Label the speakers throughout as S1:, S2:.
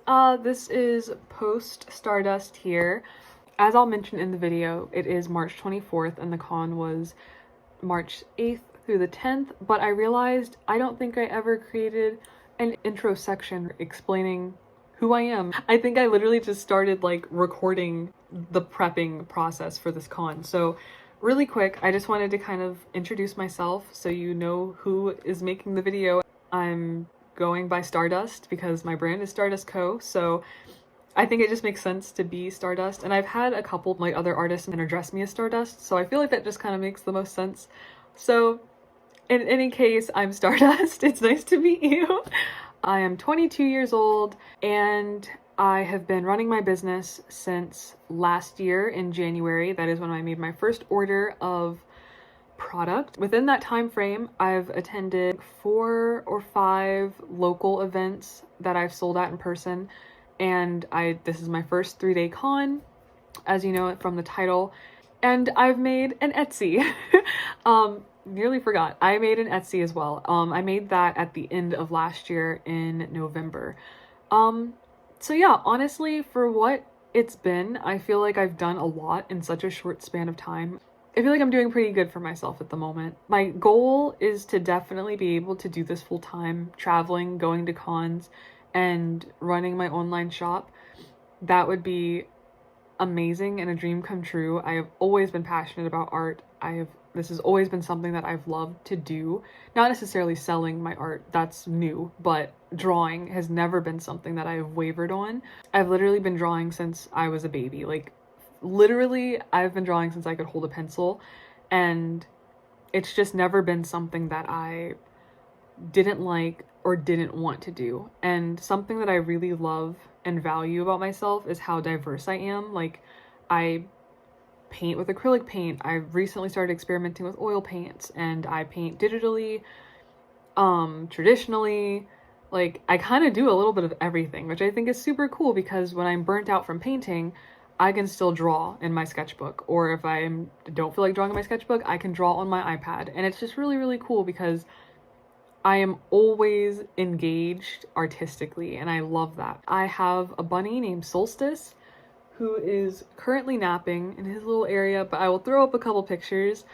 S1: This is post Stardust here. As I'll mention in the video, it is March 24th and the con was March 8th through the 10th, but I realized I don't think I ever created an intro section explaining who I am. I think I literally just started like recording the prepping process for this con. So really quick, I just wanted to kind of introduce myself so you know who is making the video. I'm going by Stardust because my brand is Stardust Co. So I think it just makes sense to be Stardust. And I've had a couple of my other artists address me as Stardust, so I feel like that just kind of makes the most sense. So in any case, I'm Stardust. It's nice to meet you. I am 22 years old and I have been running my business since last year in January. That is when I made my first order of product. Within that time frame, I've attended 4 or 5 local events that I've sold at in person, and this is my first 3-day con, as you know it from the title, and I've made an Etsy. Nearly forgot, I made an Etsy as well. I made that at the end of last year in November. So yeah, honestly, for what it's been, I feel like I've done a lot in such a short span of time. I feel like I'm doing pretty good for myself at the moment. My goal is to definitely be able to do this full time, traveling, going to cons, and running my online shop. That would be amazing and a dream come true. I have always been passionate about art. This has always been something that I've loved to do. Not necessarily selling my art, that's new, but drawing has never been something that I have wavered on. I've literally been drawing since I was a baby. Like, literally, I've been drawing since I could hold a pencil, and it's just never been something that I didn't like or didn't want to do. And something that I really love and value about myself is how diverse I am. Like, I paint with acrylic paint. I've recently started experimenting with oil paints, and I paint digitally, traditionally. Like, I kind of do a little bit of everything, which I think is super cool because when I'm burnt out from painting, I can still draw in my sketchbook, or if I don't feel like drawing in my sketchbook, I can draw on my iPad. And it's just really, really cool because I am always engaged artistically, and I love that. I have a bunny named Solstice who is currently napping in his little area, but I will throw up a couple pictures.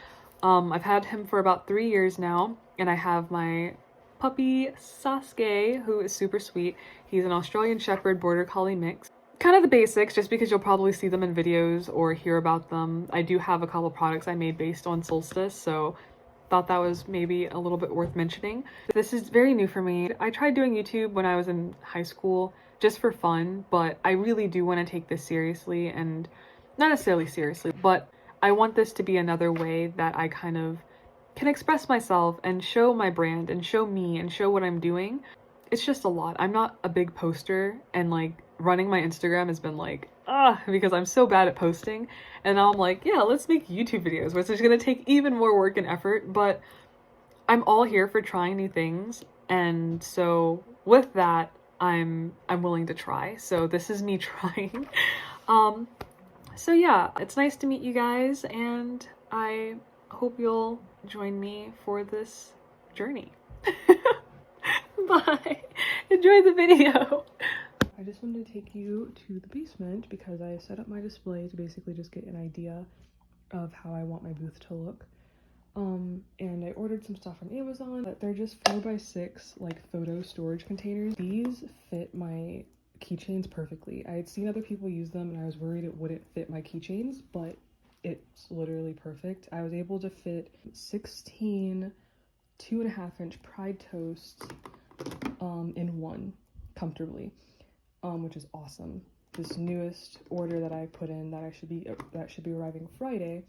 S1: I've had him for about 3 years now, and I have my puppy Sasuke, who is super sweet. He's an Australian Shepherd Border Collie mix. Kind of the basics, just because you'll probably see them in videos or hear about them. I do have a couple products I made based on Solstice, so thought that was maybe a little bit worth mentioning. This is very new for me. I tried doing YouTube when I was in high school just for fun, but I really do want to take this seriously, and not necessarily seriously, but I want this to be another way that I kind of can express myself and show my brand and show me and show what I'm doing. It's just a lot. I'm not a big poster, and like running my Instagram has been like, because I'm so bad at posting. And now I'm like, yeah, let's make YouTube videos, which is going to take even more work and effort, but I'm all here for trying new things. And so with that, I'm willing to try. So this is me trying. So yeah, it's nice to meet you guys, and I hope you'll join me for this journey. Bye. Enjoy the video. I just wanted to take you to the basement because I set up my display to basically just get an idea of how I want my booth to look. And I ordered some stuff from Amazon, but they're just 4x6 like photo storage containers. These fit my keychains perfectly. I had seen other people use them and I was worried it wouldn't fit my keychains, but it's literally perfect. I was able to fit 16 2.5-inch Pride toasts in one comfortably, which is awesome. This newest order that I put in that should be arriving Friday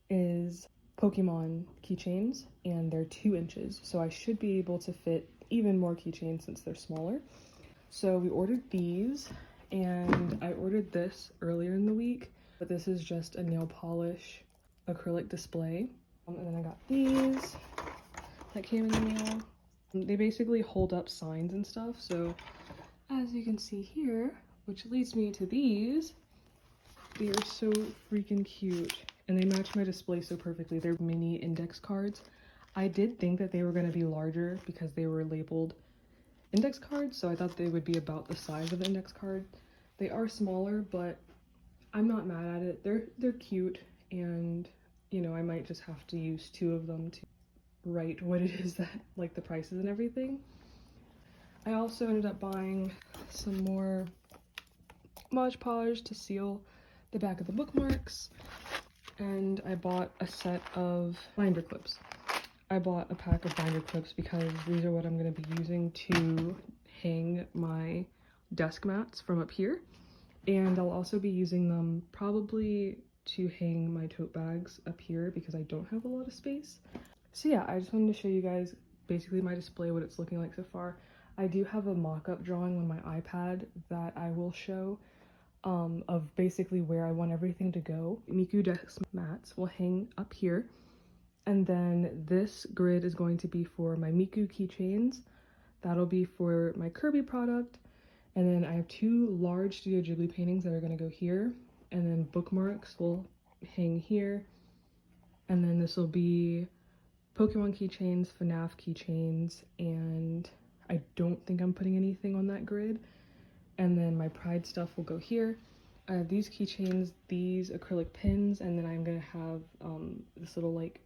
S1: is Pokemon keychains, and they're 2 inches, so I should be able to fit even more keychains since they're smaller. So we ordered these, and I ordered this earlier in the week, but this is just a nail polish acrylic display. And then I got these that came in the mail. They basically hold up signs and stuff, so as you can see here, which leads me to these, they are so freaking cute. And they match my display so perfectly. They're mini index cards. I did think that they were going to be larger because they were labeled index cards, so I thought they would be about the size of the index card. They are smaller, but I'm not mad at it. They're cute, and you know, I might just have to use 2 of them to write what it is that, like, the prices and everything. I also ended up buying some more Mod Podge to seal the back of the bookmarks, and I bought a set of binder clips. I bought a pack of binder clips because these are what I'm going to be using to hang my desk mats from up here, and I'll also be using them probably to hang my tote bags up here because I don't have a lot of space. So yeah, I just wanted to show you guys basically my display, what it's looking like so far. I do have a mock-up drawing on my iPad that I will show of basically where I want everything to go. Miku desk mats will hang up here, and then this grid is going to be for my Miku keychains. That'll be for my Kirby product, and then I have 2 large Studio Ghibli paintings that are going to go here, and then bookmarks will hang here, and then this will be Pokemon keychains, FNAF keychains, and I don't think I'm putting anything on that grid. And then my Pride stuff will go here. I have these keychains, these acrylic pins, and then I'm gonna have this little like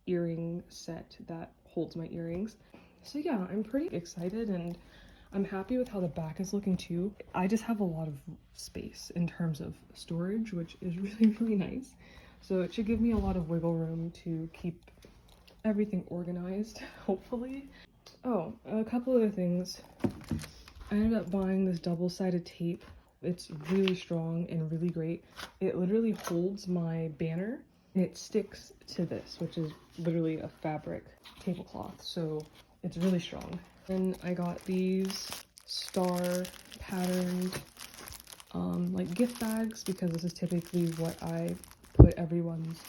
S1: earring set that holds my earrings. So yeah, I'm pretty excited, and I'm happy with how the back is looking too. I just have a lot of space in terms of storage, which is really nice. So it should give me a lot of wiggle room to keep everything organized, hopefully. Oh, a couple other things. I ended up buying this double-sided tape. It's really strong and really great. It literally holds my banner, and it sticks to this, which is literally a fabric tablecloth, so it's really strong. Then I got these star patterned like gift bags, because this is typically what I put everyone's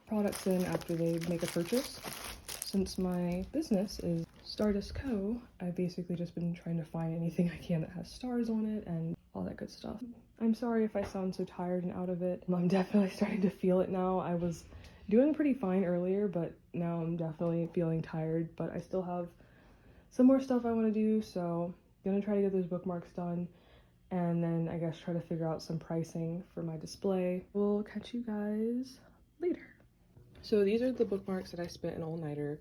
S1: products in after they make a purchase. Since my business is Stardust Co., I've basically just been trying to find anything I can that has stars on it and all that good stuff. I'm sorry if I sound so tired and out of it. I'm definitely starting to feel it now. I was doing pretty fine earlier, but now I'm definitely feeling tired, but I still have some more stuff I want to do, so I'm gonna try to get those bookmarks done, and then I guess try to figure out some pricing for my display. We'll catch you guys later. So these are the bookmarks that I spent an all-nighter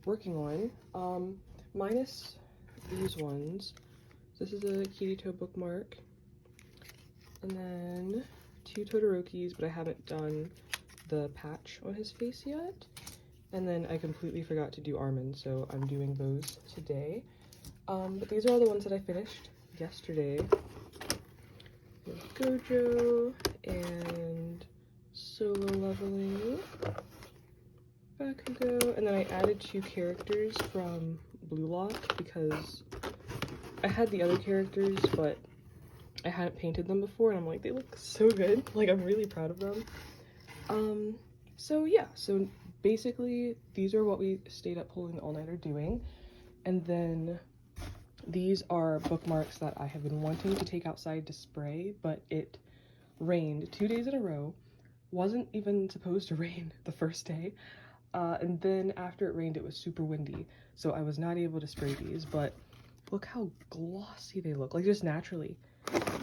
S1: working on, minus these ones. This is a Kirito bookmark, and then 2 Todorokis, but I haven't done the patch on his face yet. And then I completely forgot to do Armin, so I'm doing those today. But these are all the ones that I finished yesterday. There's Gojo and Solo Leveling, Bakugo, and then I added 2 characters from Blue Lock because I had the other characters, but I hadn't painted them before, and I'm like, they look so good. Like, I'm really proud of them. So yeah, so basically these are what we stayed up pulling the all-nighter doing, and then these are bookmarks that I have been wanting to take outside to spray, but it rained 2 days in a row. Wasn't even supposed to rain the first day, and then after it rained it was super windy, so I was not able to spray these. But look how glossy they look, like just naturally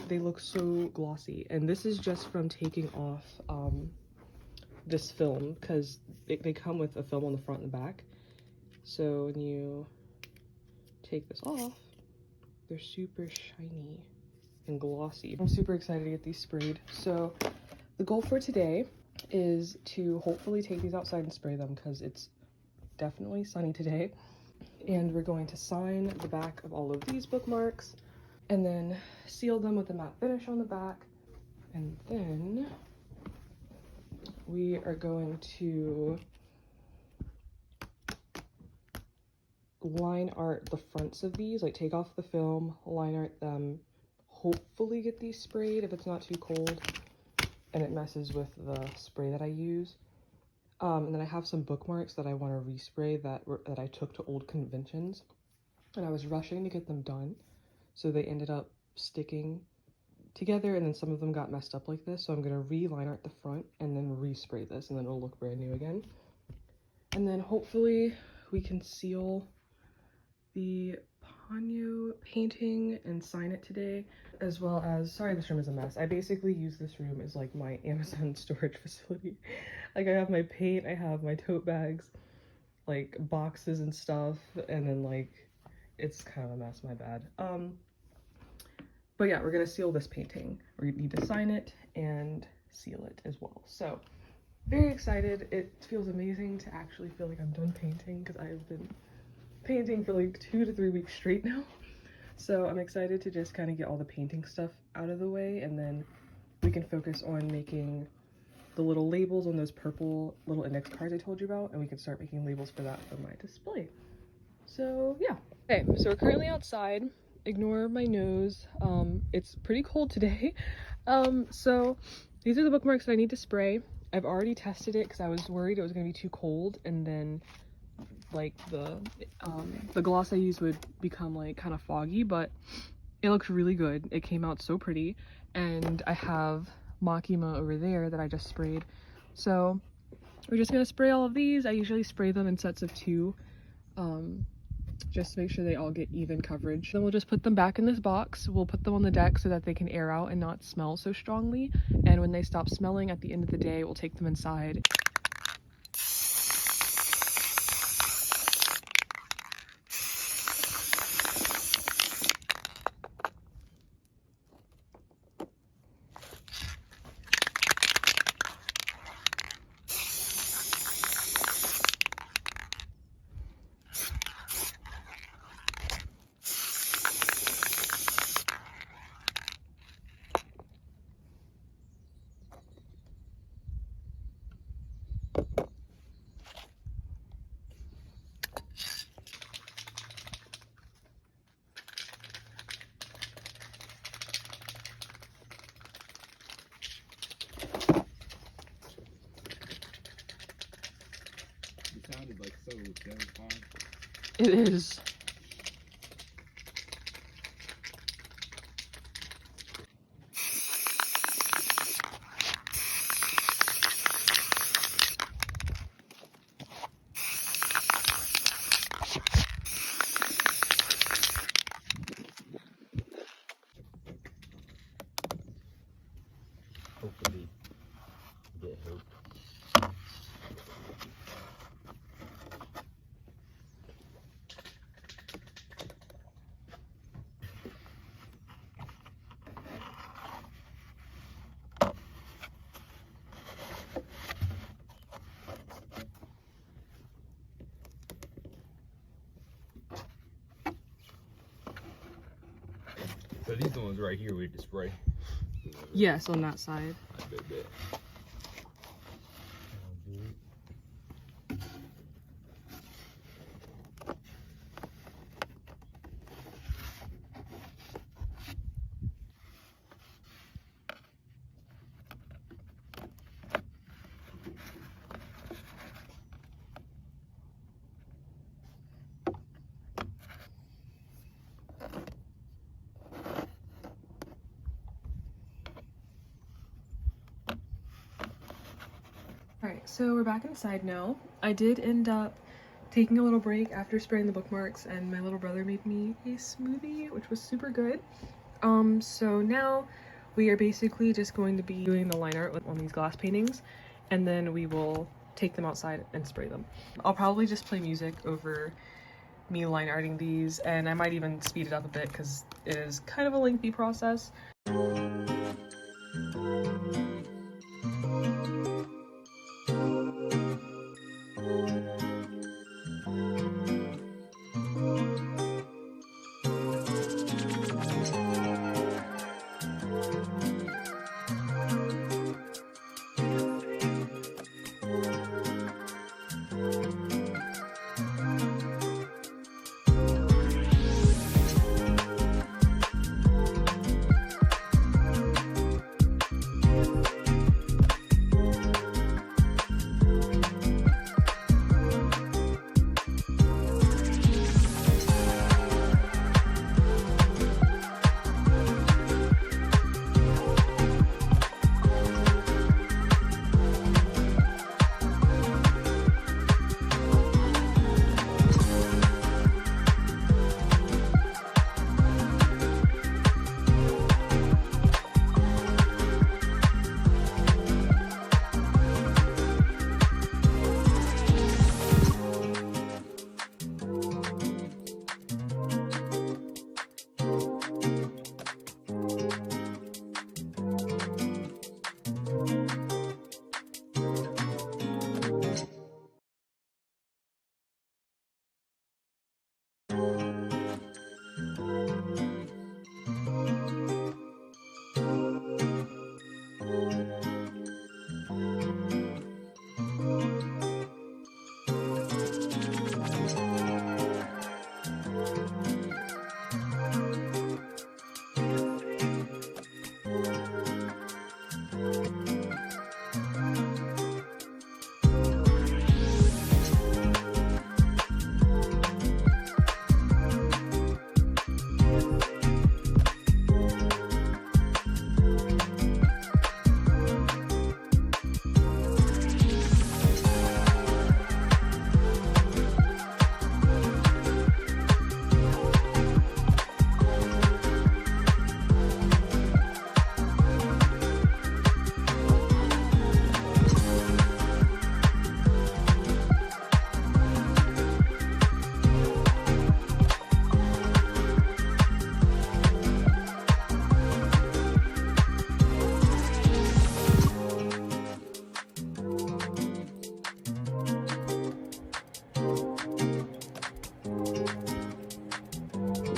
S1: they look so glossy. And this is just from taking off this film, because they come with a film on the front and the back, so when you take this off they're super shiny and glossy. I'm super excited to get these sprayed. So the goal for today is to hopefully take these outside and spray them, because it's definitely sunny today, and we're going to sign the back of all of these bookmarks and then seal them with a matte finish on the back, and then we are going to line art the fronts of these, like take off the film, line art them, hopefully get these sprayed if it's not too cold and it messes with the spray that I use. And then I have some bookmarks that I want to respray that I took to old conventions, and I was rushing to get them done, so they ended up sticking together, and then some of them got messed up like this, so I'm going to re-line art the front and then respray this, and then it'll look brand new again. And then hopefully we can seal the
S2: Ponyo painting and sign it today, as well as, sorry this room is a mess, I basically use this room as like my Amazon storage facility. Like I have my paint, I have my tote bags, like boxes and stuff, and then like it's kind of a mess, my bad. But yeah, we're gonna seal this painting. We need to sign it and seal it as well. So very excited. It feels amazing to actually feel like I'm done painting, because I've been painting for like 2 to 3 weeks straight now. So I'm excited to just kind of get all the painting stuff out of the way, and then we can focus on making the little labels on those purple little index cards I told you about, and we can start making labels for that for my display. So yeah. Okay, so we're currently outside. Ignore my nose. It's pretty cold today. So these are the bookmarks that I need to spray. I've already tested it because I was worried it was going to be too cold, and then like the gloss I used would become like kind of foggy, but it looks really good. It came out so pretty. And I have Makima over there that I just sprayed. So we're just gonna spray all of these. I usually spray them in sets of 2, just to make sure they all get even coverage. Then we'll just put them back in this box. We'll put them on the deck so that they can air out and not smell so strongly. And when they stop smelling at the end of the day, we'll take them inside.
S3: Sounded like so terrifying.
S2: It is.
S3: Hopefully, get hope. So these are the ones right here we just spray.
S2: Yes, on that side.
S3: I bet.
S2: Alright, so we're back inside now. I did end up taking a little break after spraying the bookmarks, and my little brother made me a smoothie, which was super good. So now we are basically just going to be doing the line art on these glass paintings, and then we will take them outside and spray them. I'll probably just play music over me line arting these, and I might even speed it up a bit because it is kind of a lengthy process.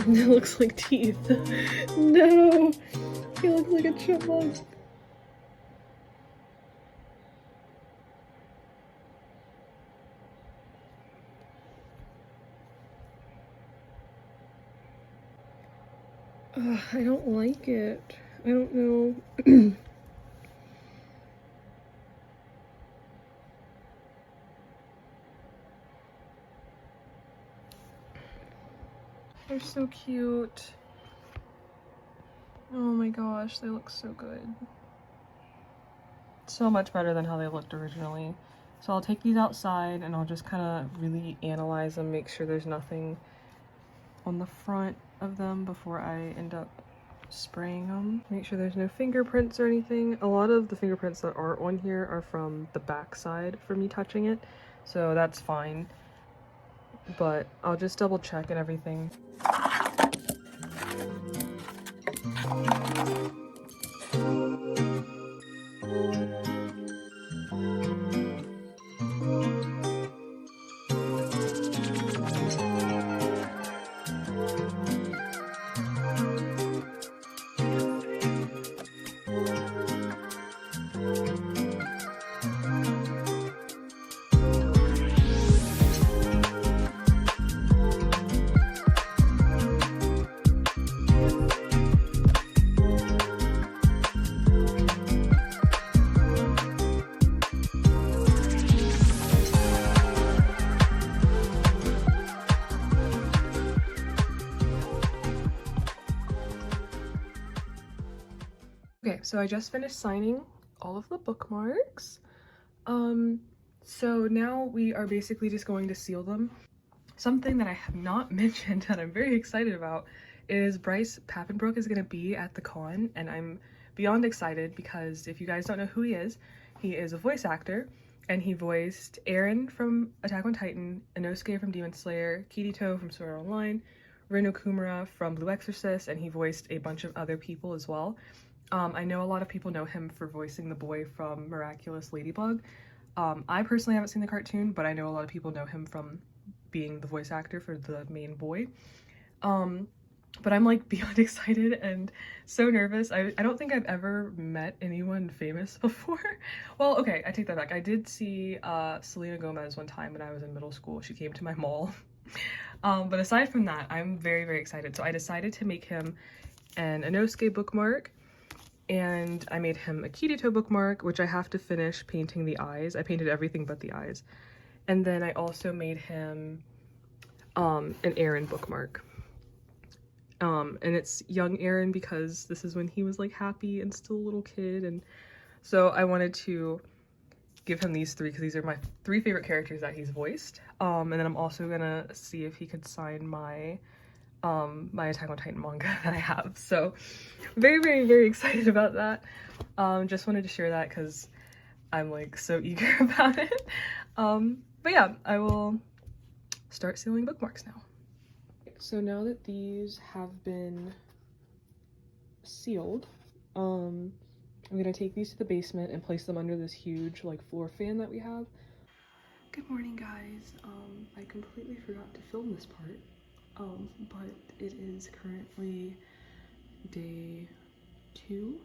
S2: It looks like teeth. No! He looks like a chipmunk. Ugh, I don't like it. I don't know. They're so cute. Oh my gosh, they look so good. So much better than how they looked originally. So I'll take these outside and I'll just kind of really analyze them, make sure there's nothing on the front of them before I end up spraying them. Make sure there's no fingerprints or anything. A lot of the fingerprints that are on here are from the back side for me touching it, so that's fine. But I'll just double check and everything. Okay, so I just finished signing all of the bookmarks. So now we are basically just going to seal them. Something that I have not mentioned that I'm very excited about is Bryce Papenbrook is going to be at the con, and I'm beyond excited because if you guys don't know who he is a voice actor, and he voiced Eren from Attack on Titan, Inosuke from Demon Slayer, Kirito from Sword Art Online, Rin Okumura from Blue Exorcist, and he voiced a bunch of other people as well. I know a lot of people know him for voicing the boy from Miraculous Ladybug. I personally haven't seen the cartoon, but I know a lot of people know him from being the voice actor for the main boy. But I'm like beyond excited and so nervous. I don't think I've ever met anyone famous before. Well, okay, I take that back. I did see Selena Gomez one time when I was in middle school. She came to my mall. But aside from that, I'm very, very excited. So I decided to make him an Inosuke bookmark, and I made him a Kirito bookmark, which I have to finish painting the eyes. I painted everything but the eyes. And then I also made him an Eren bookmark. And it's young Eren because this is when he was like happy and still a little kid, and so I wanted to give him these three because these are my three favorite characters that he's voiced. And then I'm also gonna see if he could sign my my Attack on Titan manga that I have. So very, very, very excited about that. Just wanted to share that because I'm like so eager about it. But yeah, I will start sealing bookmarks now. So now that these have been sealed, I'm gonna take these to the basement and place them under this huge like floor fan that we have. Good morning, guys. I completely forgot to film this part. But it is currently day 2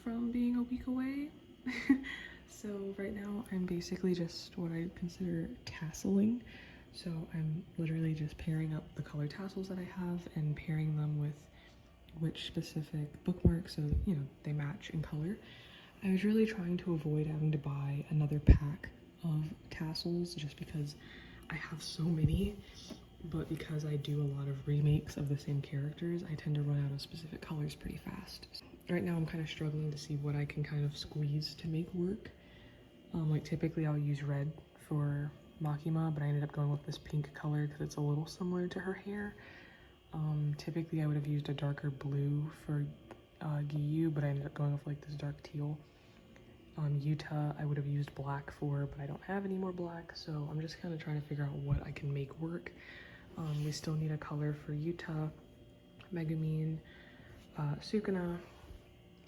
S2: from being a week away. So right now I'm basically just what I consider tasseling. So I'm literally just pairing up the color tassels that I have and pairing them with which specific bookmark so, you know, they match in color. I was really trying to avoid having to buy another pack of tassels just because I have so many. But because I do a lot of remakes of the same characters, I tend to run out of specific colors pretty fast. Right now I'm kind of struggling to see what I can kind of squeeze to make work. Like typically I'll use red for Makima, but I ended up going with this pink color because it's a little similar to her hair. Typically I would have used a darker blue for Giyu, but I ended up going with like this dark teal. Yuta I would have used black for, but I don't have any more black, so I'm just kind of trying to figure out what I can make work. We still need a color for Yuta, Megumin, Sukuna,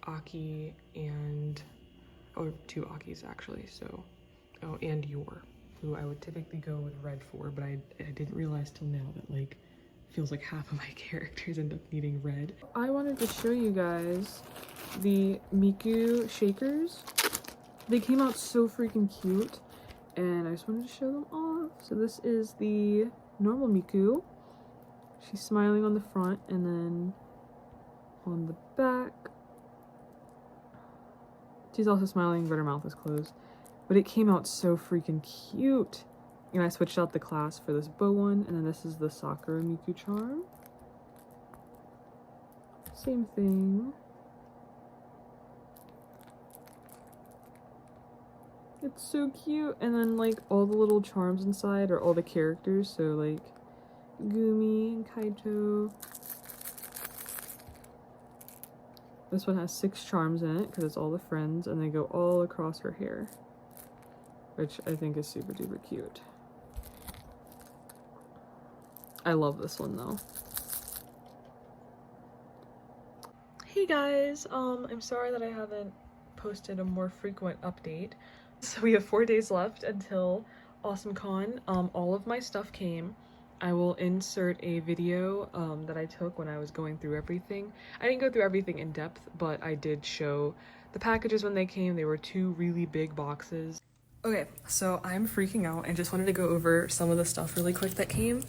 S2: Aki, and or 2 Akis actually, so and Yor, who I would typically go with red for, but I didn't realize till now that like feels like half of my characters end up needing red.
S1: I wanted to show you guys the Miku shakers. They came out so freaking cute, and I just wanted to show them off. So this is the normal Miku. She's smiling on the front, and then on the back she's also smiling, but her mouth is closed. But it came out so freaking cute. And I switched out the clasp for this bow one, and then this is the Sakura Miku charm. Same thing. It's so cute. And then like all the little charms inside are all the characters, so like Gumi and Kaito. This one has 6 charms in it because it's all the friends, and they go all across her hair, which I think is super duper cute. I love this one though. Hey guys, I'm sorry that I haven't posted a more frequent update. So we have 4 days left until Awesomecon. All of my stuff came. I will insert a video that I took when I was going through everything. I didn't go through everything in depth, but I did show the packages when they came. They were 2 really big boxes. Okay, so I'm freaking out and just wanted to go over some of the stuff really quick that came.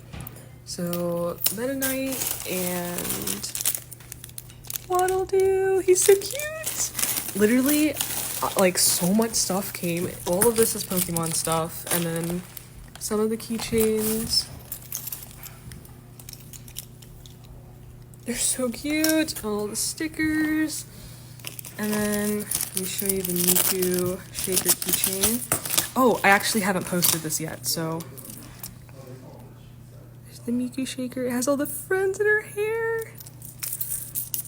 S1: So Meta Knight and Waddle Doo, he's so cute! Literally, like so much stuff came. All of this is Pokemon stuff, and then some of the keychains. They're so cute. All the stickers. And then let me show you the Miku shaker keychain. Oh, I actually haven't posted this yet, so there's the Miku shaker. It has all the friends in her hair.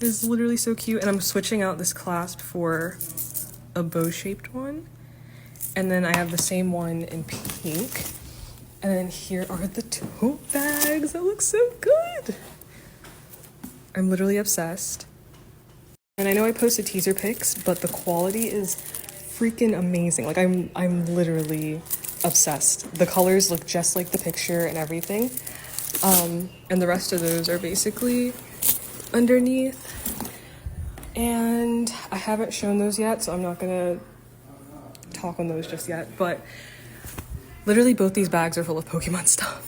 S1: It's literally so cute. And I'm switching out this clasp for a bow-shaped one. And then I have the same one in pink. And then here are the tote bags. That looks so good. I'm literally obsessed. And I know I posted teaser pics, but the quality is freaking amazing. Like I'm literally obsessed. The colors look just like the picture and everything. And the rest of those are basically underneath. And I haven't shown those yet, so I'm not gonna talk on those just yet, but literally both these bags are full of Pokemon stuff.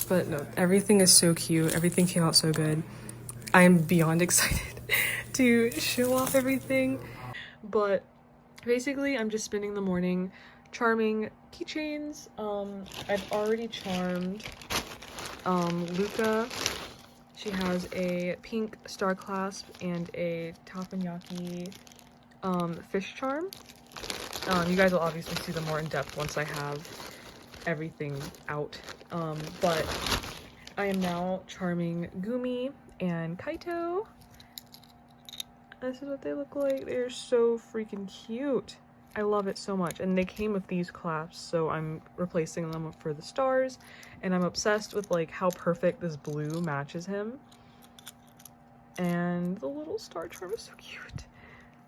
S1: But no, everything is so cute. Everything came out so good. I am beyond excited to show off everything. But basically, I'm just spending the morning charming keychains. I've already charmed Luca. She has a pink star clasp and a teppanyaki fish charm. You guys will obviously see them more in depth once I have everything out. But I am now charming Gumi and Kaito. This is what they look like. They're so freaking cute. I love it so much. And they came with these clasps, so I'm replacing them for the stars. And I'm obsessed with like how perfect this blue matches him. And the little star charm is so cute.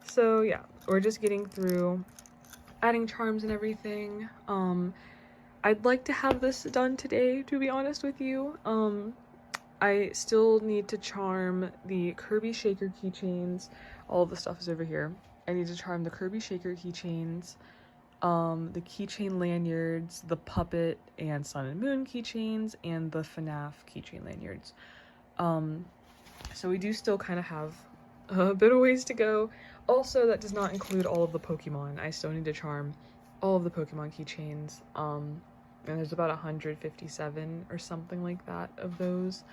S1: So yeah, we're just getting through adding charms and everything. I'd like to have this done today, to be honest with you. I still need to charm the Kirby Shaker keychains. All of the stuff is over here. I need to charm the Kirby Shaker keychains, the keychain lanyards, the Puppet and Sun and Moon keychains, and the FNAF keychain lanyards. So we do still kind of have a bit of ways to go. Also, that does not include all of the Pokemon. I still need to charm all of the Pokemon keychains. And there's about 157 or something like that of those.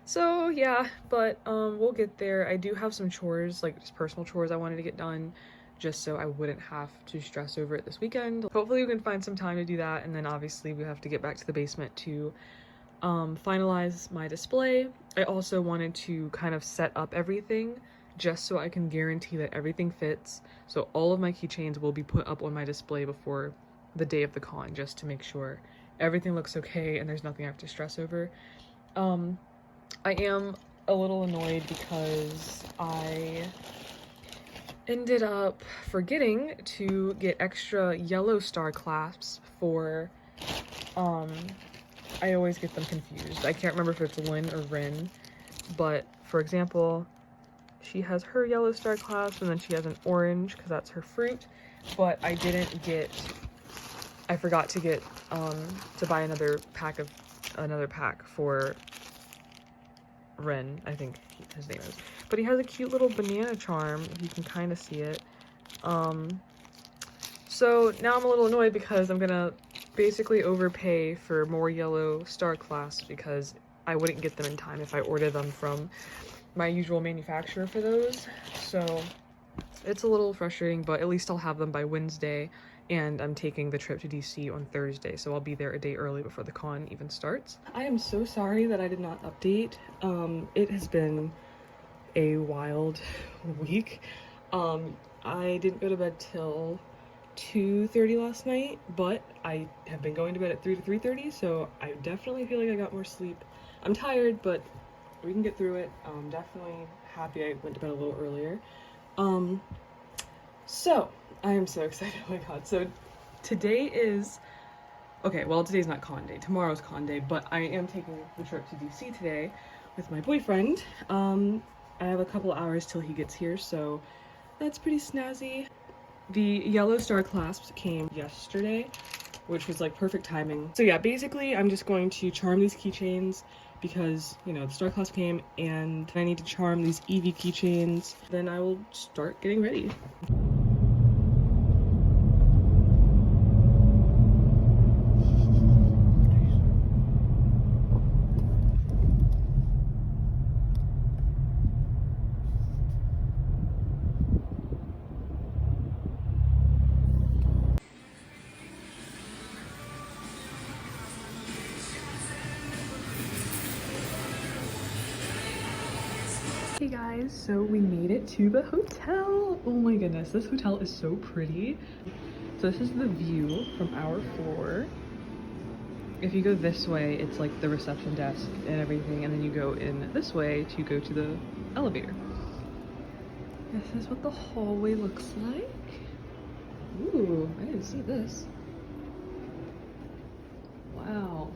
S1: So yeah, but we'll get there. I do have some chores, like just personal chores I wanted to get done, just so I wouldn't have to stress over it this weekend. Hopefully we can find some time to do that, and then obviously we have to get back to the basement to finalize my display. I also wanted to kind of set up everything just so I can guarantee that everything fits. So all of my keychains will be put up on my display before the day of the con, just to make sure everything looks okay and there's nothing I have to stress over. I am a little annoyed because I ended up forgetting to get extra yellow star clasps for
S2: I always get them confused. I can't remember if it's Lynn or Rin, but for example, she has her yellow star clasp and then she has an orange because that's her fruit, but I forgot to get to buy another pack for Ren, I think his name is. But he has a cute little banana charm. You can kind of see it. So now I'm a little annoyed because I'm gonna basically overpay for more yellow star clasps because I wouldn't get them in time if I order them from my usual manufacturer for those. So it's a little frustrating, but at least I'll have them by Wednesday, and I'm taking the trip to DC on Thursday, so I'll be there a day early before the con even starts. I am so sorry that I did not update. It has been a wild week. I didn't go to bed till 2:30 last night, but I have been going to bed at 3 to 3:30, so I definitely feel like I got more sleep. I'm tired, but we can get through it. Definitely happy I went to bed a little earlier. So I am so excited. Oh my god. So today is, okay, well, today's not con day. Tomorrow's con day, but I am taking the trip to DC today with my boyfriend. I have a couple hours till he gets here, so that's pretty snazzy. The yellow star clasps came yesterday, which was like perfect timing. So yeah, basically I'm just going to charm these keychains because, you know, the star clasp came and I need to charm these Eevee keychains. Then I will start getting ready. Hey guys, so we made it to the hotel. Oh my goodness, this hotel is so pretty. So this is the view from our floor. If you go this way, it's like the reception desk and everything, and then you go in this way to go to the elevator. This is what the hallway looks like. Ooh, I didn't see this. Wow.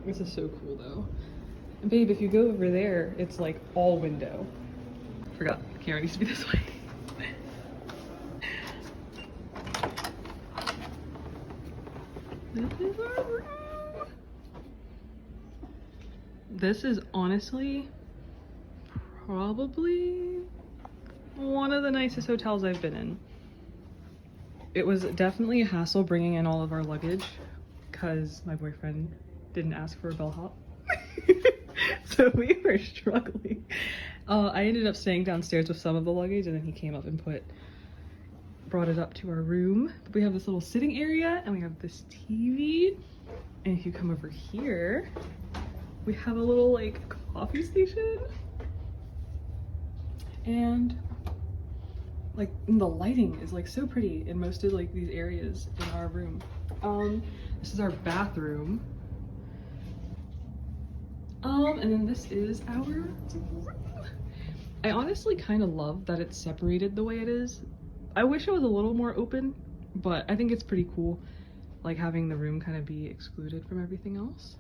S2: This is so cool though. And babe, if you go over there, it's like all window. Forgot, the camera needs to be this way. This is our room. This is honestly probably one of the nicest hotels I've been in. It was definitely a hassle bringing in all of our luggage because my boyfriend didn't ask for a bellhop. So we were struggling. I ended up staying downstairs with some of the luggage, and then he came up and brought it up to our room. We have this little sitting area, and we have this TV. And if you come over here, we have a little like coffee station. And like the lighting is like so pretty in most of like these areas in our room. This is our bathroom. And then this is our room. I honestly kind of love that it's separated the way it is. I wish it was a little more open, but I think it's pretty cool, like having the room kind of be excluded from everything else.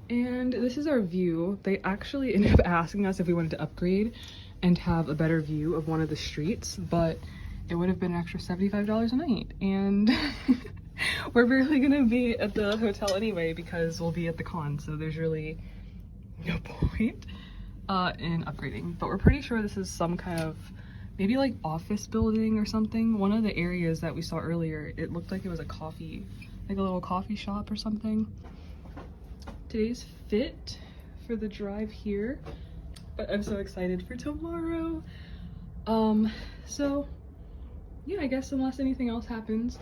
S2: And this is our view. They actually ended up asking us if we wanted to upgrade and have a better view of one of the streets, but it would have been an extra $75 a night. And we're barely gonna be at the hotel anyway because we'll be at the con, so there's really no point in upgrading. But we're pretty sure this is some kind of maybe like office building or something. One of the areas that we saw earlier, it looked like it was a coffee, like a little coffee shop or something. Today's fit for the drive here, but I'm so excited for tomorrow. So yeah, I guess unless anything else happens,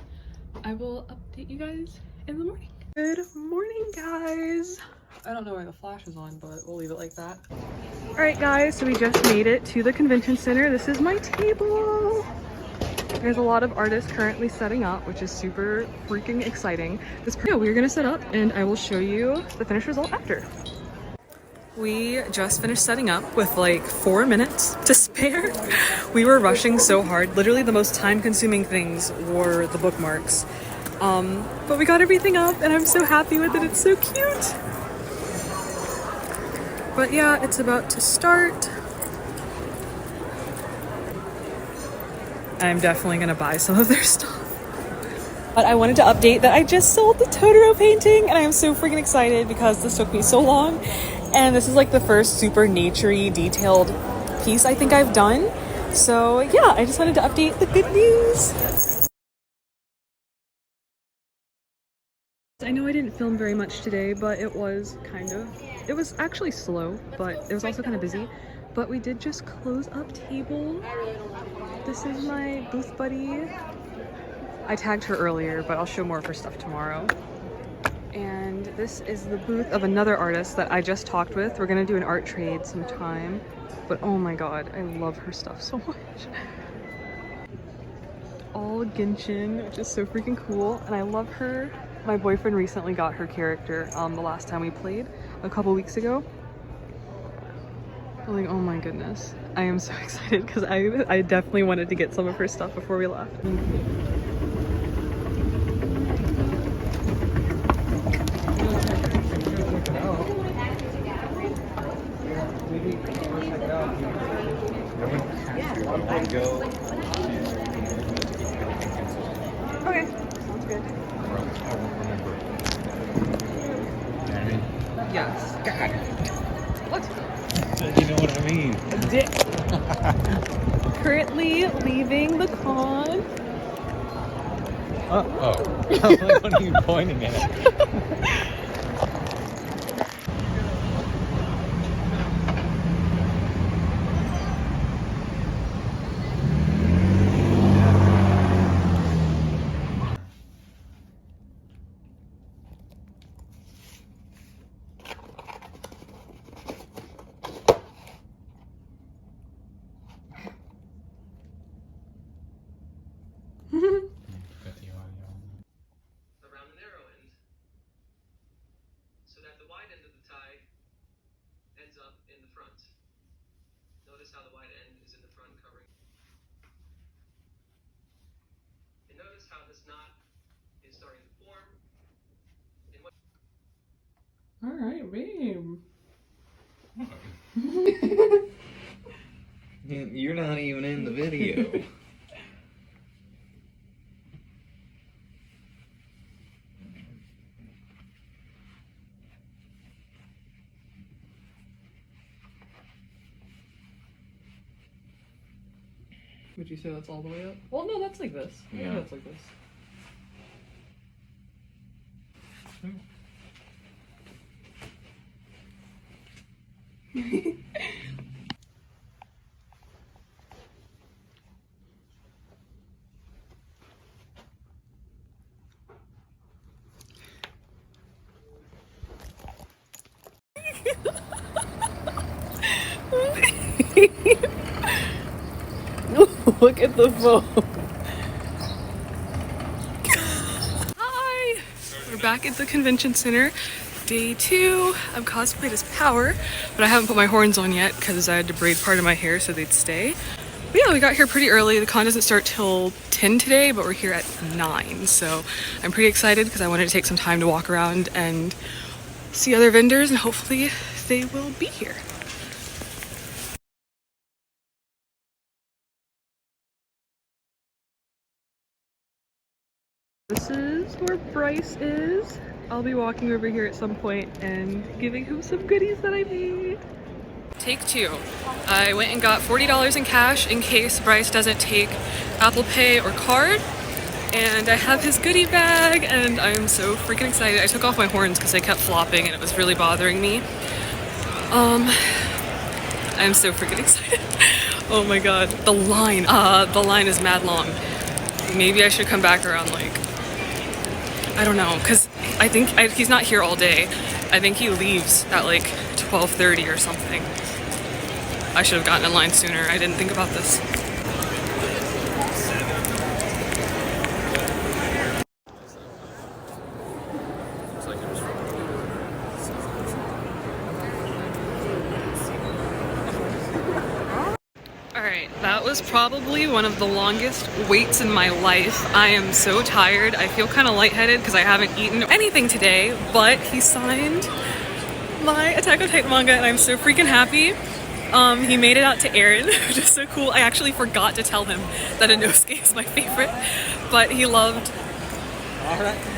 S2: I will update you guys in the morning. Good morning, guys. I don't know why the flash is on, but we'll leave it like that. All right, guys, so we just made it to the convention center. This is my table. There's a lot of artists currently setting up, which is super freaking exciting. We're gonna set up and I will show you the finished result after. We just finished setting up with like 4 minutes to spare. We were rushing so hard. Literally the most time-consuming things were the bookmarks.
S1: But we got everything up and I'm so happy with it. It's so cute. But yeah, it's about to start. I'm definitely gonna buy some of their stuff. But I wanted to update that I just sold the Totoro painting and I am so freaking excited because this took me so long. And this is like the first super naturey detailed piece I think I've done. So yeah, I just wanted to update the good news. I know I didn't film very much today, but it was actually slow, but it was also kind of busy. But we did just close up table. This is my booth buddy. I tagged her earlier, but I'll show more of her stuff tomorrow. And this is the booth of another artist that I just talked with. We're gonna do an art trade sometime. But oh my god, I love her stuff so much. All Genshin, which is so freaking cool. And I love her. My boyfriend recently got her character the last time we played a couple weeks ago. I'm like, oh my goodness. I am so excited because I definitely wanted to get some of her stuff before we left. Okay, sounds good. Yes. God. What?
S3: You know what I mean?
S1: Currently leaving the con.
S3: Uh-oh. I'm like, what are you pointing at?
S4: Around the narrow end, so that the wide end of the tie ends up in the front. Notice how the wide end is in the front covering. And notice how this knot is starting to form.
S2: All right, babe.
S3: You're not even in the video.
S2: Would you say that's all the way up? Well, no, that's like this. I think
S3: Yeah.
S2: that's like this.
S1: Look at the phone. Hi! We're back at the convention center. Day 2. I'm cosplayed as Power, but I haven't put my horns on yet because I had to braid part of my hair so they'd stay. But yeah, we got here pretty early. The con doesn't start till 10 today, but we're here at 9. So I'm pretty excited because I wanted to take some time to walk around and see other vendors and hopefully they will be here. This is where Bryce is. I'll be walking over here at some point and giving him some goodies that I made. Take 2. I went and got $40 in cash in case Bryce doesn't take Apple Pay or card. And I have his goodie bag and I'm so freaking excited. I took off my horns because they kept flopping and it was really bothering me. I'm so freaking excited. Oh my god. The line is mad long. Maybe I should come back around like, I don't know, because I think he's not here all day. I think he leaves at like 12:30 or something. I should have gotten in line sooner. I didn't think about this. Alright, that was probably one of the longest waits in my life. I am so tired. I feel kind of lightheaded because I haven't eaten anything today, but he signed my Attack on Titan manga and I'm so freaking happy. He made it out to Aaron, which is so cool. I actually forgot to tell him that Inosuke is my favorite, but he loved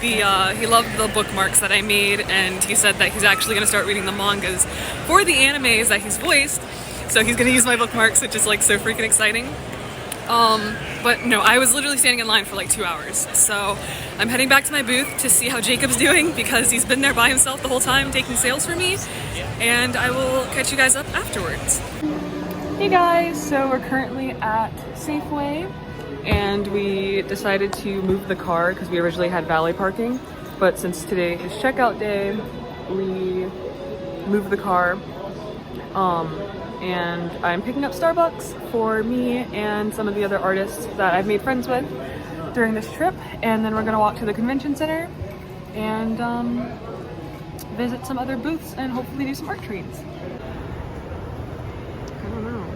S1: the bookmarks that I made, and he said that he's actually going to start reading the mangas for the animes that he's voiced. So he's gonna use my bookmarks, which is like so freaking exciting. But no, I was literally standing in line for like 2 hours. So I'm heading back to my booth to see how Jacob's doing because he's been there by himself the whole time taking sales for me. And I will catch you guys up afterwards. Hey guys, so we're currently at Safeway and we decided to move the car because we originally had valet parking. But since today is checkout day, we moved the car. And I'm picking up Starbucks for me and some of the other artists that I've made friends with during this trip. And then we're gonna walk to the convention center and visit some other booths and hopefully do some art trades. I don't know.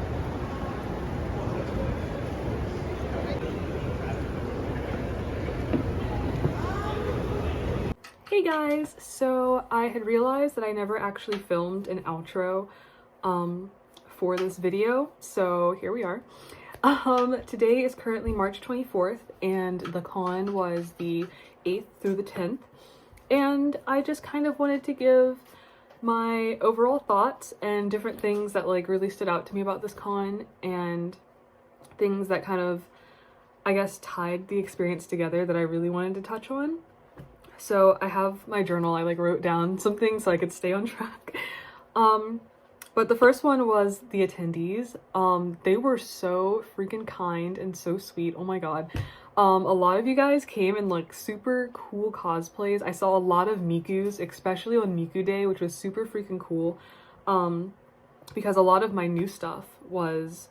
S1: Hey guys, so I had realized that I never actually filmed an outro for this video, so here we are. Today is currently March 24th and the con was the 8th through the 10th, and I just kind of wanted to give my overall thoughts and different things that like really stood out to me about this con and things that kind of, I guess, tied the experience together that I really wanted to touch on. So I have my journal, I like wrote down some things so I could stay on track. But the first one was the attendees. They were so freaking kind and so sweet. Oh my god. A lot of you guys came in like super cool cosplays. I saw a lot of Mikus, especially on Miku Day, which was super freaking cool. Because a lot of my new stuff was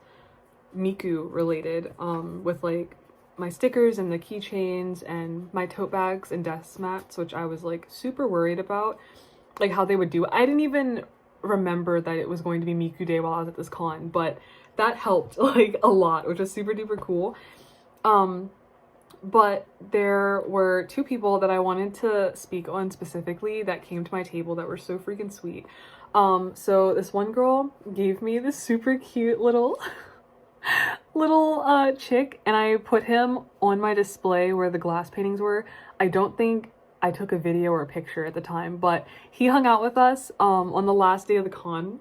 S1: Miku related, with like my stickers and the keychains and my tote bags and desk mats, which I was like super worried about, like how they would do. I didn't even remember that it was going to be Miku Day while I was at this con, but that helped like a lot, which was super duper cool. But there were two people that I wanted to speak on specifically that came to my table that were so freaking sweet. So this one girl gave me this super cute little chick, and I put him on my display where the glass paintings were. I don't think I took a video or a picture at the time, but he hung out with us on the last day of the con.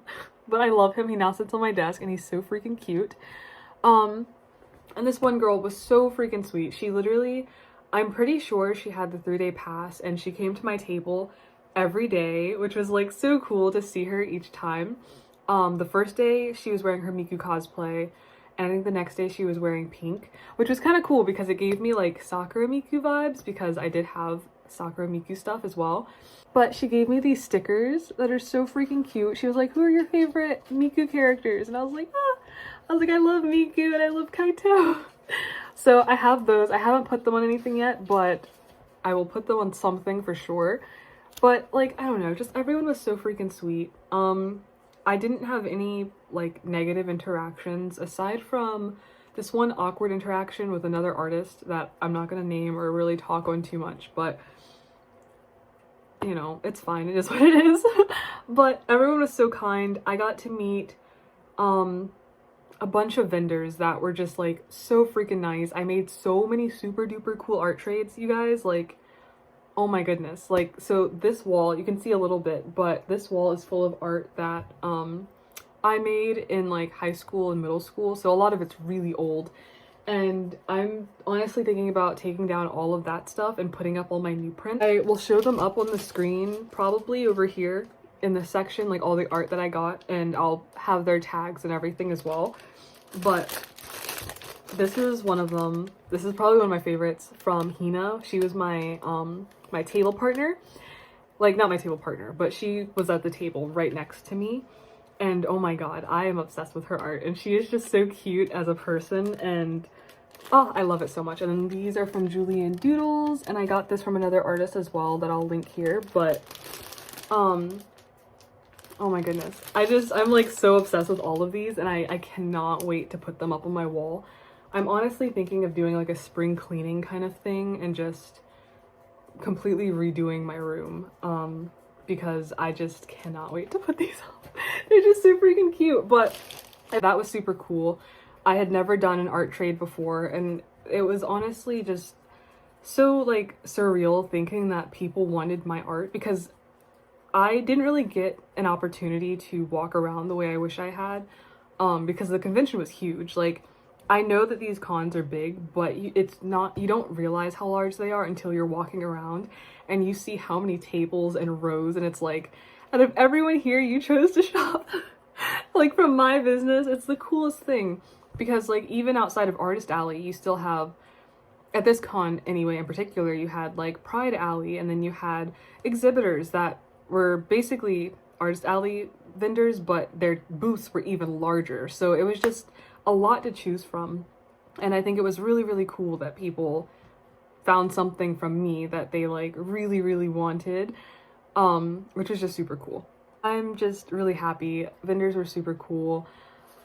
S1: But I love him. He now sits on my desk and he's so freaking cute. And this one girl was so freaking sweet. She literally, I'm pretty sure she had the 3-day pass and she came to my table every day, which was like so cool to see her each time. The first day she was wearing her Miku cosplay, and I think the next day she was wearing pink, which was kind of cool because it gave me like Sakura Miku vibes because I did have Sakura Miku stuff as well. But she gave me these stickers that are so freaking cute. She was like, who are your favorite Miku characters? And I was like, I love Miku and I love Kaito. So I have those. I haven't put them on anything yet, but I will put them on something for sure. But like, I don't know, just everyone was so freaking sweet. I didn't have any like negative interactions aside from this one awkward interaction with another artist that I'm not gonna name or really talk on too much, but you know, it's fine, it is what it is. But everyone was so kind. I got to meet a bunch of vendors that were just like so freaking nice. I made so many super duper cool art trades, you guys, like, oh my goodness. Like, so this wall, you can see a little bit, but this wall is full of art that I made in like high school and middle school, so a lot of it's really old. And I'm honestly thinking about taking down all of that stuff and putting up all my new prints. I will show them up on the screen probably over here in this section, like all the art that I got, and I'll have their tags and everything as well. But this is one of them. This is probably one of my favorites from Hina. She was my my table partner. Like, not my table partner, but she was at the table right next to me. And oh my god, I am obsessed with her art, and she is just so cute as a person, and oh, I love it so much. And then these are from Julian Doodles, and I got this from another artist as well that I'll link here. But Oh my goodness. I'm like so obsessed with all of these, and I cannot wait to put them up on my wall. I'm honestly thinking of doing like a spring cleaning kind of thing and just completely redoing my room, because I just cannot wait to put these up. They're just so freaking cute. But that was super cool. I had never done an art trade before, and it was honestly just so like surreal thinking that people wanted my art, because I didn't really get an opportunity to walk around the way I wish I had, because the convention was huge. Like, I know that these cons are big, but it's not, you don't realize how large they are until you're walking around and you see how many tables and rows, and it's like, out of everyone here, you chose to shop like from my business. It's the coolest thing, because like even outside of Artist Alley, you still have, at this con anyway in particular, you had like Pride Alley, and then you had exhibitors that were basically Artist Alley vendors, but their booths were even larger. So it was just a lot to choose from. And I think it was really, really cool that people found something from me that they like really, really wanted, which was just super cool. I'm just really happy. Vendors were super cool.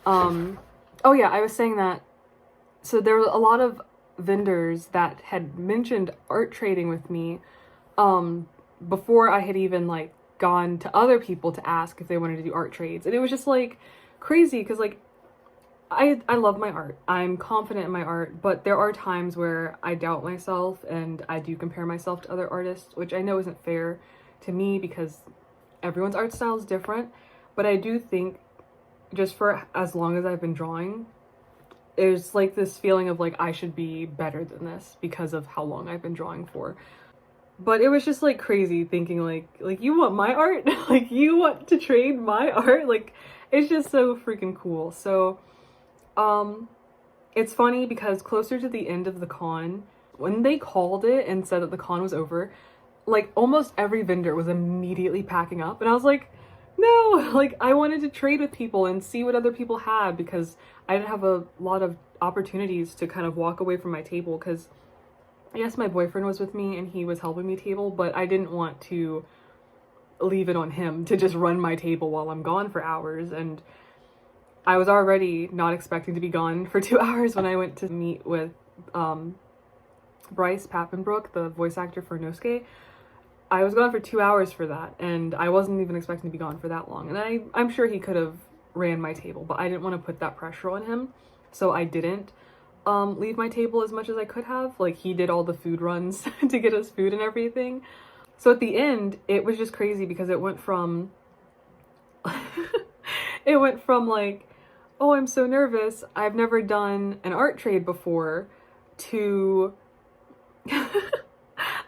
S1: Oh yeah, I was saying that, so there were a lot of vendors that had mentioned art trading with me, before I had even like gone to other people to ask if they wanted to do art trades. And it was just like crazy, because like I love my art. I'm confident in my art, but there are times where I doubt myself and I do compare myself to other artists, which I know isn't fair to me because everyone's art style is different. But I do think, just for as long as I've been drawing, there's like this feeling of like I should be better than this because of how long I've been drawing for. But it was just like crazy thinking like you want my art? Like you want to trade my art? Like it's just so freaking cool. So it's funny because closer to the end of the con, when they called it and said that the con was over, like almost every vendor was immediately packing up, and I was like, no, like I wanted to trade with people and see what other people had, because I didn't have a lot of opportunities to kind of walk away from my table, because yes, my boyfriend was with me and he was helping me table, but I didn't want to leave it on him to just run my table while I'm gone for hours. And I was already not expecting to be gone for 2 hours when I went to meet with Bryce Papenbrook, the voice actor for Nosuke. I was gone for 2 hours for that, and I wasn't even expecting to be gone for that long. And I'm sure he could have ran my table, but I didn't want to put that pressure on him, so I didn't leave my table as much as I could have. Like, he did all the food runs to get us food and everything. So at the end, it was just crazy because it went from it went from like, oh, I'm so nervous, I've never done an art trade before, to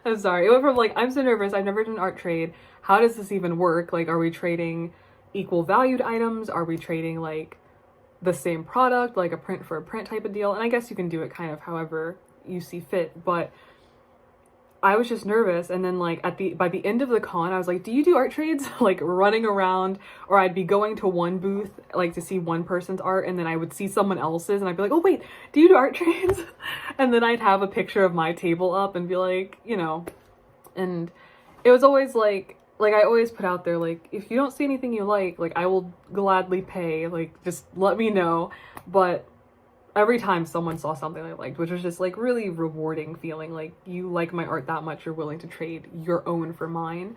S1: I'm sorry, it went from like, I'm so nervous, I've never done an art trade, how does this even work? Like, are we trading equal valued items? Are we trading like the same product, like a print for a print type of deal? And I guess you can do it kind of however you see fit, but I was just nervous. And then like by the end of the con, I was like, do you do art trades? Like running around, or I'd be going to one booth like to see one person's art, and then I would see someone else's and I'd be like, oh wait, do you do art trades? And then I'd have a picture of my table up and be like, you know. And it was always like I always put out there, like, if you don't see anything you like I will gladly pay, like just let me know. But every time someone saw something I liked, which was just like really rewarding feeling, like you like my art that much, you're willing to trade your own for mine,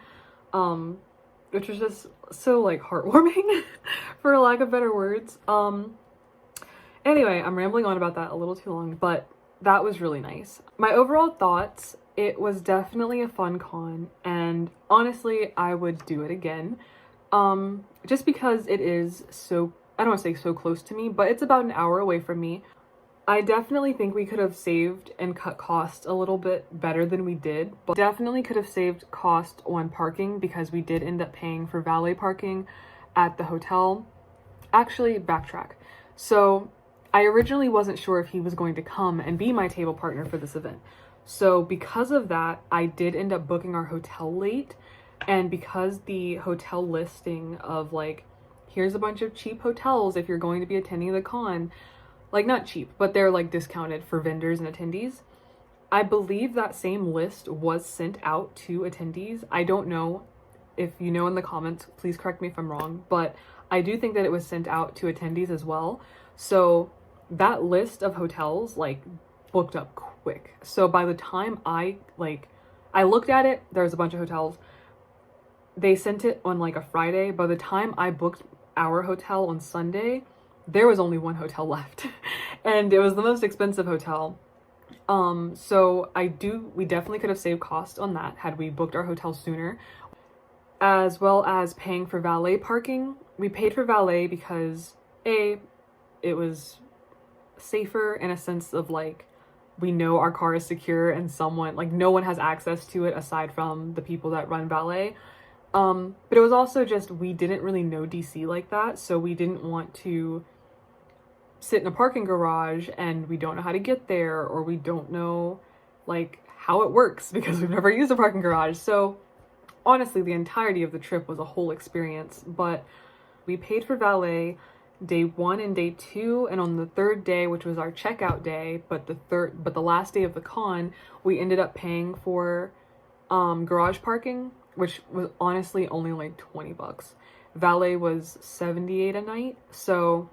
S1: which was just so like heartwarming for lack of better words. Anyway, I'm rambling on about that a little too long, but that was really nice. My overall thoughts, it was definitely a fun con, and honestly I would do it again, just because it is so, I don't want to say so close to me, but it's about an hour away from me. I definitely think we could have saved and cut costs a little bit better than we did, but definitely could have saved cost on parking, because we did end up paying for valet parking at the hotel. Actually, backtrack. So I originally wasn't sure if he was going to come and be my table partner for this event. So because of that, I did end up booking our hotel late, and because the hotel listing of like, here's a bunch of cheap hotels if you're going to be attending the con, like not cheap, but they're like discounted for vendors and attendees. I believe that same list was sent out to attendees. I don't know if you know in the comments, please correct me if I'm wrong, but I do think that it was sent out to attendees as well. So that list of hotels like booked up quick. So by the time I looked at it, there was a bunch of hotels. They sent it on like a Friday. By the time I booked our hotel on Sunday, there was only one hotel left. And it was the most expensive hotel. So we definitely could have saved cost on that had we booked our hotel sooner, as well as paying for valet parking. We paid for valet because it was safer in a sense of like, we know our car is secure and someone, like no one has access to it aside from the people that run valet. But it was also just, we didn't really know DC like that. So we didn't want to sit in a parking garage and we don't know how to get there, or we don't know like how it works because we've never used a parking garage. So honestly, the entirety of the trip was a whole experience, but we paid for valet day 1 and day 2, and on the 3rd day, which was our checkout day, but the last day of the con, we ended up paying for garage parking, which was honestly only like $20. Valet was $78 a night, so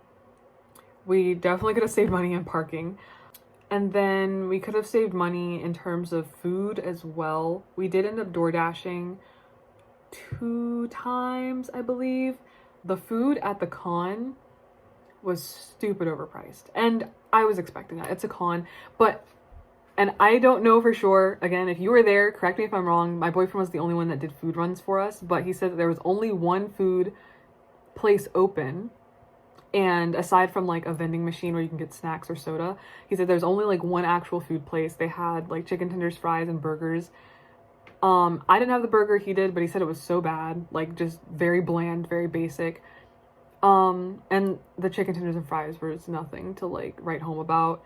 S1: we definitely could have saved money in parking. And then we could have saved money in terms of food as well. We did end up door dashing 2 times, I believe. The food at the con was stupid overpriced, and I was expecting that. It's a con, and I don't know for sure. Again, if you were there, correct me if I'm wrong. My boyfriend was the only one that did food runs for us, but he said that there was only one food place open, and aside from like a vending machine where you can get snacks or soda, he said there's only like one actual food place. They had like chicken tenders, fries, and burgers. I didn't have the burger, he did, but he said it was so bad, like just very bland, very basic. And the chicken tenders and fries was nothing to like write home about.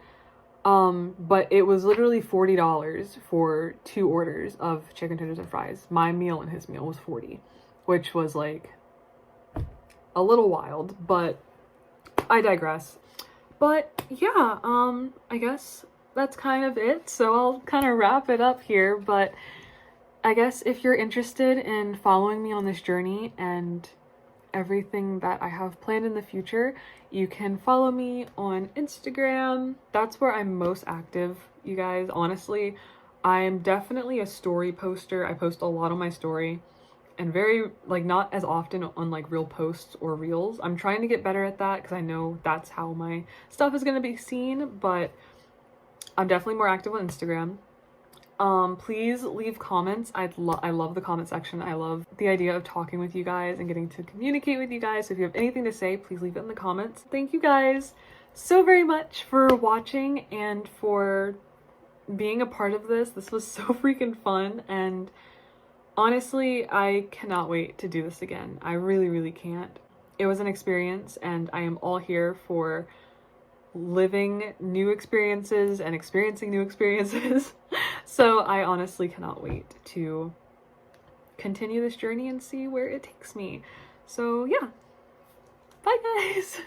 S1: But it was literally $40 for 2 orders of chicken tenders and fries. My meal and his meal was $40, which was like a little wild, but I digress. But yeah, I guess that's kind of it. So I'll kind of wrap it up here, but I guess if you're interested in following me on this journey and everything that I have planned in the future, you can follow me on Instagram. That's where I'm most active, you guys. Honestly, I'm definitely a story poster. I post a lot on my story, and very like not as often on like real posts or reels. I'm trying to get better at that because I know that's how my stuff is going to be seen, but I'm definitely more active on Instagram. Please leave comments. I love the comment section. I love the idea of talking with you guys and getting to communicate with you guys. So if you have anything to say, please leave it in the comments. Thank you guys so very much for watching and for being a part of this. This was so freaking fun, and honestly, I cannot wait to do this again. I really, really can't. It was an experience, and I am all here for living new experiences and experiencing new experiences. So I honestly cannot wait to continue this journey and see where it takes me. So yeah, bye guys.